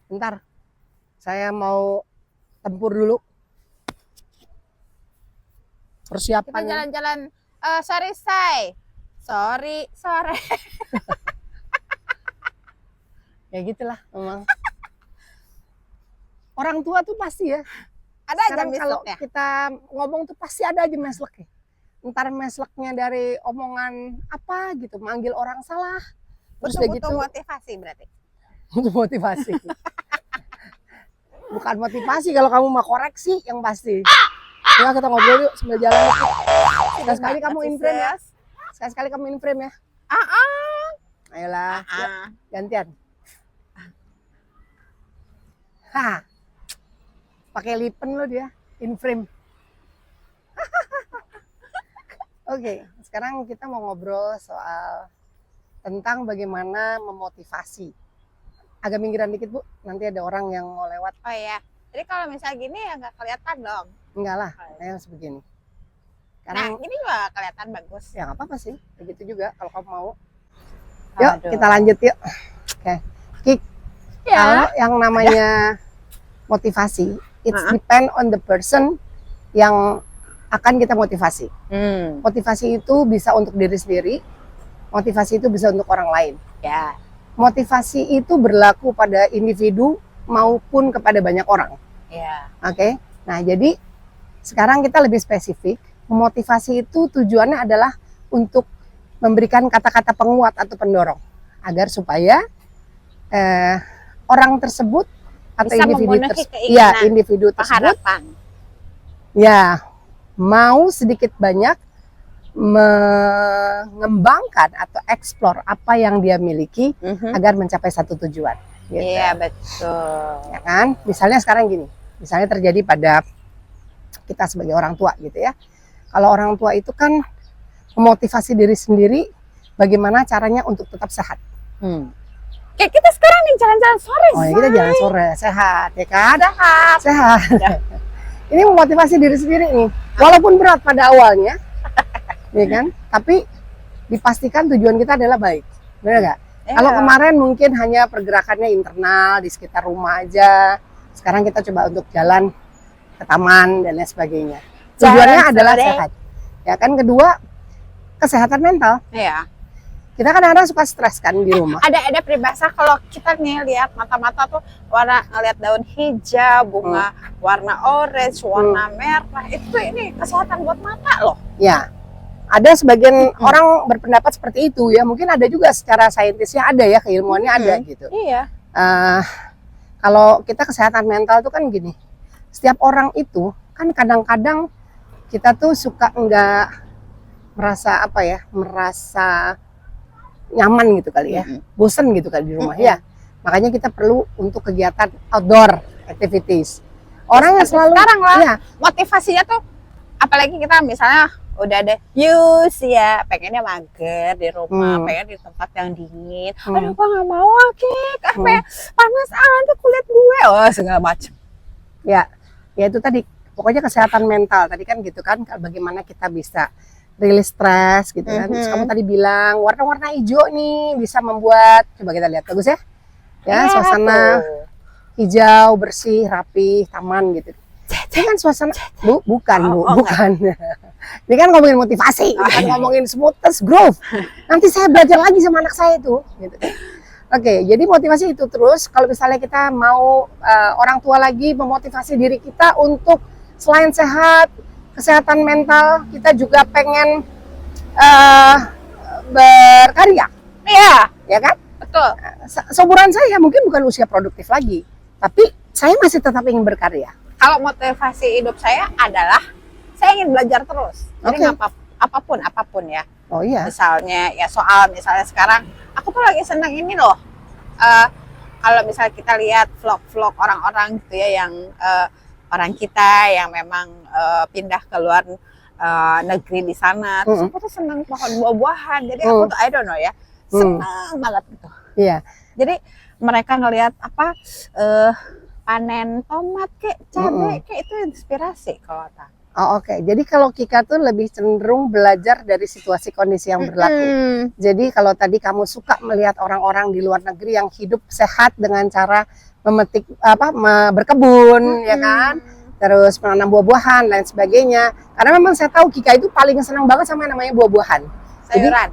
Bentar, saya mau tempur dulu Kita persiapan. jalan-jalan. Sorry, say. Sorry, sore. Ya gitulah memang. Orang tua tuh pasti ya. Ada aja Sekarang kalau misalnya. kita ngomong tuh pasti ada aja mesleknya. Ntar mesleknya dari omongan apa gitu, manggil orang salah. Terus udah Butuh gitu motivasi berarti. untuk motivasi. Bukan motivasi kalau kamu mau koreksi yang pasti. Ya kita ngobrol yuk sambil jalan. Sekali-sekali kamu in frame ya. Sekali-sekali kamu in frame ya. Ayolah, yuk, gantian. Hah. Pakai lipen lo dia, in frame. Oke, sekarang kita mau ngobrol soal tentang bagaimana memotivasi. Agak minggiran dikit Bu, nanti ada orang yang mau lewat. Oh iya. Jadi kalau misalnya gini ya nggak kelihatan dong. Enggak lah, kayak sebegini. Nah, Karena gini juga kelihatan bagus. ya nggak apa-apa sih, begitu juga kalau kamu mau. Yuk, Aduh. kita lanjut yuk. Oke, Kik, kalau Ya. yang namanya motivasi, it's depend on the person yang akan kita motivasi. Motivasi itu bisa untuk diri sendiri, motivasi itu bisa untuk orang lain. Ya. Motivasi itu berlaku pada individu maupun kepada banyak orang. Ya. Oke, nah jadi sekarang kita lebih spesifik. Memotivasi itu tujuannya adalah untuk memberikan kata-kata penguat atau pendorong agar supaya orang tersebut atau Bisa memenuhi keinginan, individu tersebut harapan. ya mau sedikit banyak mengembangkan atau eksplor apa yang dia miliki agar mencapai satu tujuan. Gitu. Iya, betul. Ya kan? Misalnya sekarang gini, misalnya terjadi pada kita sebagai orang tua gitu ya. Kalau orang tua itu kan memotivasi diri sendiri bagaimana caranya untuk tetap sehat. Kayak kita sekarang nih jalan-jalan sore. Oh ya, kita jalan sore, sehat ya kan? Sehat. Sehat. Ini memotivasi diri sendiri nih. Walaupun berat pada awalnya, ya kan? Tapi dipastikan tujuan kita adalah baik. Benar nggak? Ya. Kalau kemarin mungkin hanya pergerakannya internal di sekitar rumah aja. Sekarang kita coba untuk jalan ke taman dan lain sebagainya. Tujuannya adalah sehat. Ya kan? Kedua, kesehatan mental. Iya. Kita kadang-kadang suka stres kan di rumah. Ada peribahasa kalau kita nih lihat mata-mata tuh warna, ngeliat daun hijau, bunga warna orange, warna merah, itu ini kesehatan buat mata loh. Ya, ada sebagian orang berpendapat seperti itu ya. Mungkin ada juga secara saintisnya ada ya, keilmuannya ada gitu. Iya. Kalau kita kesehatan mental tuh kan gini, setiap orang itu kan kadang-kadang kita tuh suka enggak merasa apa ya, merasa nyaman gitu kali ya, bosen gitu kali di rumah ya. Makanya kita perlu untuk kegiatan outdoor activities. Orang yang selalu sekarang lah ya, motivasinya tuh, apalagi kita misalnya udah ada use ya, pengennya mager di rumah, pengen di tempat yang dingin. Aduh, gua nggak mau Kik, panas aja kulit gue, segala macam. Ya itu tadi. Pokoknya kesehatan mental tadi kan gitu kan, bagaimana kita bisa rilis stres gitu kan. Terus kamu tadi bilang warna-warna hijau nih bisa membuat, coba kita lihat bagus ya. Ya, suasana hijau, bersih, rapi, taman gitu. Ini kan suasana bukan. Ini kan ngomongin motivasi, bukan ngomongin smoothness growth. Nanti saya belajar lagi sama anak saya itu gitu. Oke, jadi motivasi itu terus kalau misalnya kita mau orang tua lagi memotivasi diri kita untuk selain sehat, kesehatan mental, kita juga pengen berkarya. Iya, ya kan? betul. Seumuran saya mungkin bukan usia produktif lagi, tapi saya masih tetap ingin berkarya. Kalau motivasi hidup saya adalah saya ingin belajar terus. Jadi apapun ya. Oh iya. Misalnya ya misalnya sekarang aku tuh lagi senang ini loh. Kalau misalnya kita lihat vlog-vlog orang-orang gitu ya yang orang kita yang memang pindah ke luar negeri di sana, terus aku tuh senang pohon buah-buahan. Jadi aku tuh I don't know ya, senang banget gitu. Iya. Jadi mereka ngelihat panen tomat kayak cabai kayak itu inspirasi kalau Oh, oke. Jadi kalau Kika tuh lebih cenderung belajar dari situasi kondisi yang berlaku. Jadi kalau tadi kamu suka melihat orang-orang di luar negeri yang hidup sehat dengan cara memetik berkebun, ya kan? Terus menanam buah-buahan dan sebagainya. Karena memang saya tahu Kika itu paling senang banget sama yang namanya buah-buahan.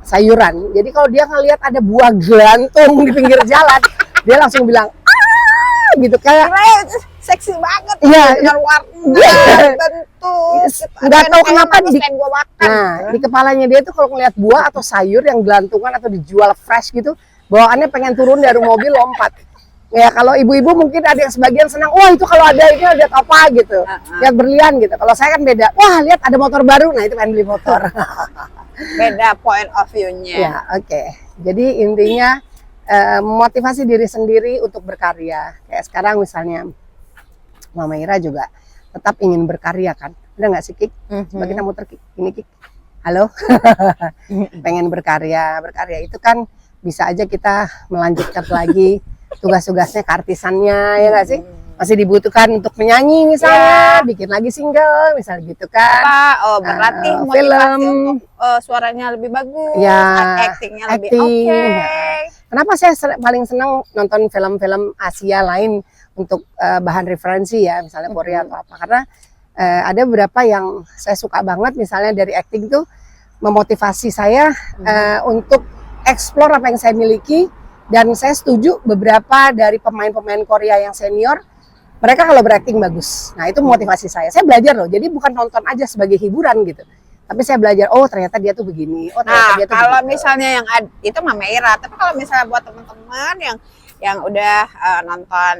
Sayuran. Jadi kalau dia ngelihat ada buah gelantung di pinggir jalan, dia langsung bilang, "Ah!" gitu kayak seksi banget. Iya, dengan warna, bentuk. Nggak tahu kenapa gua makan. Nah, di kepalanya dia tuh kalau ngelihat buah atau sayur yang gelantungan atau dijual fresh gitu, bawaannya pengen turun dari mobil lompat. Ya kalau ibu-ibu mungkin ada yang sebagian senang, wah itu kalau ada ini lihat apa gitu, lihat berlian gitu. Kalau saya kan beda, wah lihat ada motor baru, nah itu pengen beli motor. Beda point of view-nya. Ya, oke. Jadi intinya motivasi diri sendiri untuk berkarya. Kayak sekarang misalnya Mama Ira juga tetap ingin berkarya kan. Udah nggak sih Kik? Coba kita muter Kik. Ini Kik. Halo. Pengen berkarya. Berkarya itu kan bisa aja kita melanjutkan lagi tugas-tugasnya keartisannya, ya nggak sih? Masih dibutuhkan untuk menyanyi misalnya, bikin lagi single misalnya gitu kan. Berlatih motivasi untuk suaranya lebih bagus, actingnya lebih oke. Kenapa saya paling senang nonton film-film Asia lain untuk bahan referensi ya, misalnya Korea atau apa. Karena ada beberapa yang saya suka banget, misalnya dari acting tuh memotivasi saya untuk explore apa yang saya miliki. Dan saya setuju beberapa dari pemain-pemain Korea yang senior, mereka kalau berakting bagus. Nah itu motivasi saya. Saya belajar loh, jadi bukan nonton aja sebagai hiburan gitu. Tapi saya belajar, oh ternyata dia tuh begini. Oh ternyata dia tuh kalau begitu. Misalnya yang itu Mama Ira. Tapi kalau misalnya buat teman-teman yang udah nonton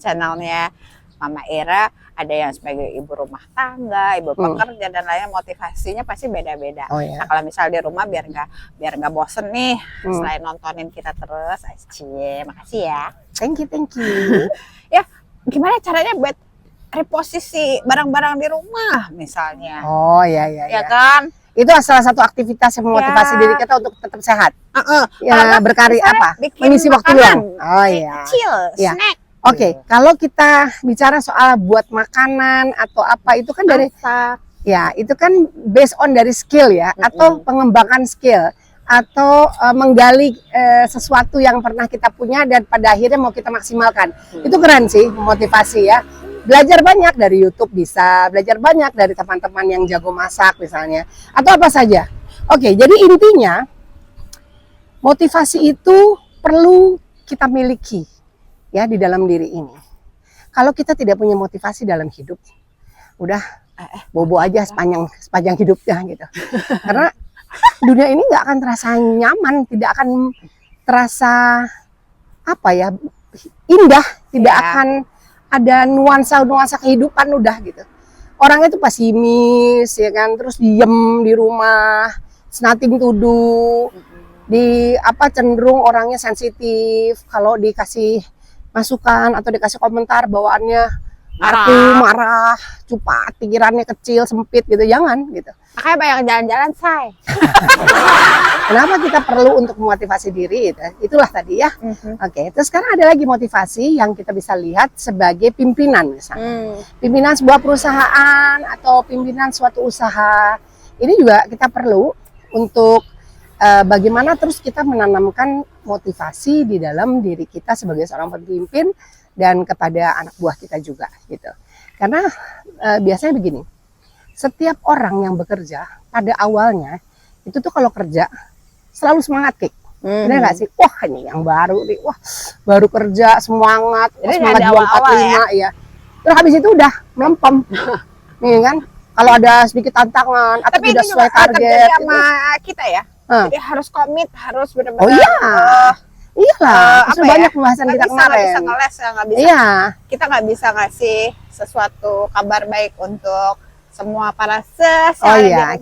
channelnya Mama Ira, ada yang sebagai ibu rumah tangga, ibu pekerja dan lainnya, motivasinya pasti beda-beda. Nah kalau misal di rumah biar nggak bosen nih, selain nontonin kita terus, makasih ya. Thank you. Ya, gimana caranya buat reposisi barang-barang di rumah misalnya? Oh ya Kan? Itu salah satu aktivitas yang memotivasi diri kita untuk tetap sehat. Ya, berkarya apa? Mengisi waktu luang. Oh iya. Kecil, snack. Oke, kalau kita bicara soal buat makanan atau apa itu kan dari itu kan based on dari skill ya, atau pengembangan skill, atau menggali sesuatu yang pernah kita punya dan pada akhirnya mau kita maksimalkan. Itu keren sih, motivasi ya. Belajar banyak dari YouTube bisa, belajar banyak dari teman-teman yang jago masak misalnya, atau apa saja. Oke, jadi intinya motivasi itu perlu kita miliki ya di dalam diri ini. Kalau kita tidak punya motivasi dalam hidup, udah bobo aja sepanjang hidupnya gitu. Karena dunia ini nggak akan terasa nyaman, tidak akan terasa indah, tidak akan ada nuansa kehidupan udah gitu. Orangnya tuh pesimis ya kan, terus diem di rumah, nothing to do, cenderung orangnya sensitif. Kalau dikasih masukan atau dikasih komentar bawaannya marah, cupat, pikirannya kecil, sempit gitu, jangan gitu. Makanya banyak jalan-jalan, say. Kenapa kita perlu untuk memotivasi diri? Itulah tadi ya. Oke, terus sekarang ada lagi motivasi yang kita bisa lihat sebagai pimpinan misalnya. Pimpinan sebuah perusahaan atau pimpinan suatu usaha. Ini juga kita perlu untuk bagaimana terus kita menanamkan motivasi di dalam diri kita sebagai seorang pemimpin dan kepada anak buah kita juga gitu. Karena biasanya begini, setiap orang yang bekerja pada awalnya itu tuh kalau kerja selalu semangat Kik. Bener nggak sih? Wah ini yang baru nih, wah baru kerja semangat 245 ya. Terus habis itu udah melempem, nih kan? Kalau ada sedikit tantangan atau tapi tidak sesuai target, sama kita ya. Jadi harus komit, harus benar-benar. Oh iya, iyalah. Banyak pembahasan kita kemarin. Nggak bisa ngeles ya, nggak bisa. Iya. Kita nggak bisa ngasih sesuatu kabar baik untuk semua para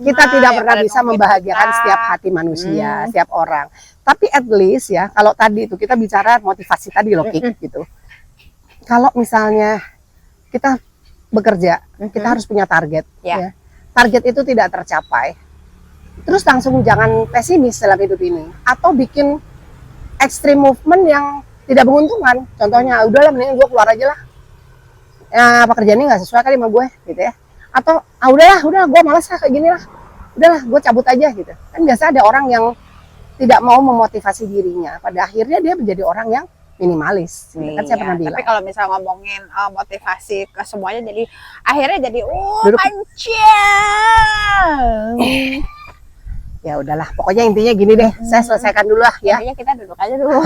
kita tidak pernah bisa membahagiakan setiap hati manusia, setiap orang. Tapi at least ya, kalau tadi itu kita bicara motivasi tadi loh Kik gitu. Kalau misalnya kita bekerja, kita harus punya target. Ya. Target itu tidak tercapai, terus langsung jangan pesimis dalam hidup ini, atau bikin extreme movement yang tidak menguntungkan. Contohnya, udahlah mending gue keluar aja lah. Ya pekerjaan ini nggak sesuai kali sama gue, gitu ya. Atau udahlah gue malas lah kayak gini lah, udahlah gue cabut aja gitu. Kan biasa ada orang yang tidak mau memotivasi dirinya, pada akhirnya dia menjadi orang yang minimalis gitu. Kan saya pernah bilang. Tapi kalau misal ngomongin motivasi ke semuanya, jadi akhirnya jadi Duduk. panjang. Ya udahlah, pokoknya intinya gini deh, saya selesaikan dulu lah ya. Intinya kita duduk aja dulu.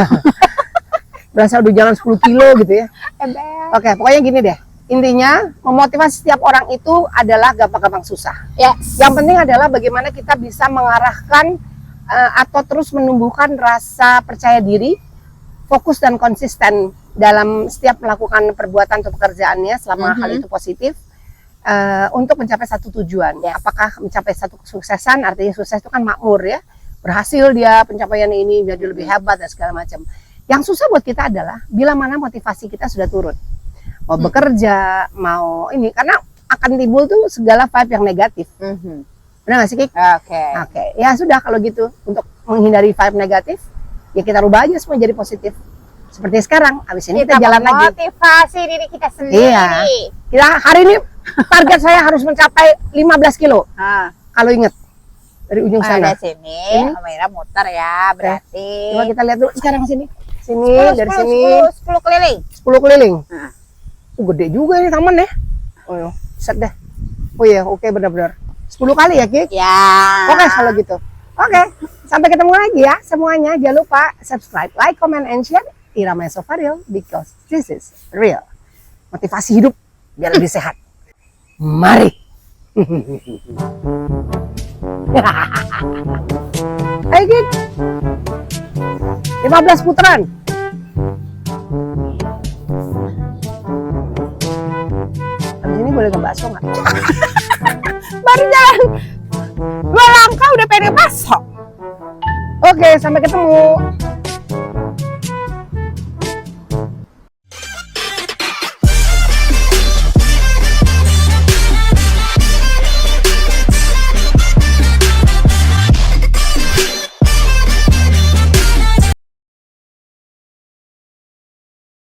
Berasa udah jalan 10 kilo gitu ya. Ebel. Oke, pokoknya gini deh. Intinya memotivasi setiap orang itu adalah gampang-gampang susah. Yes. Yang penting adalah bagaimana kita bisa mengarahkan atau terus menumbuhkan rasa percaya diri, fokus dan konsisten dalam setiap melakukan perbuatan atau pekerjaannya selama hal itu positif, untuk mencapai satu tujuan. Yes. Apakah mencapai satu kesuksesan, artinya sukses itu kan makmur ya, berhasil dia pencapaian ini jadi lebih hebat dan segala macam. Yang susah buat kita adalah bila mana motivasi kita sudah turun, mau bekerja, mau ini, karena akan timbul tuh segala vibe yang negatif. Benar nggak sih, Kik? Oke, ya sudah kalau gitu, untuk menghindari vibe negatif, ya kita rubah aja semua jadi positif. Seperti sekarang, abis ini kita jalan lagi. Motivasi diri kita sendiri. Iya. Kita hari ini target saya harus mencapai 15 kilo. Kalau inget dari ujung sana. Ada sini, Amira muter ya, berarti. Coba kita lihat dulu sekarang sini. Sini, dari sini 10 keliling. 10 keliling. Nah. Gede juga ini taman ya. Oh iya, set deh. Oh iya, oke benar-benar. 10 kali ya, Kik? Ya. Oke, kalau gitu. Oke, sampai ketemu lagi ya semuanya. Jangan lupa subscribe, like, comment, and share. Irama Sofaril, because this is real. Motivasi hidup biar lebih sehat. Mari. Ayo, Kik. 15 putaran. Habis ini boleh ngebakso nggak? Baru jalan 2 langkah udah pengen masuk. Oke, sampai ketemu.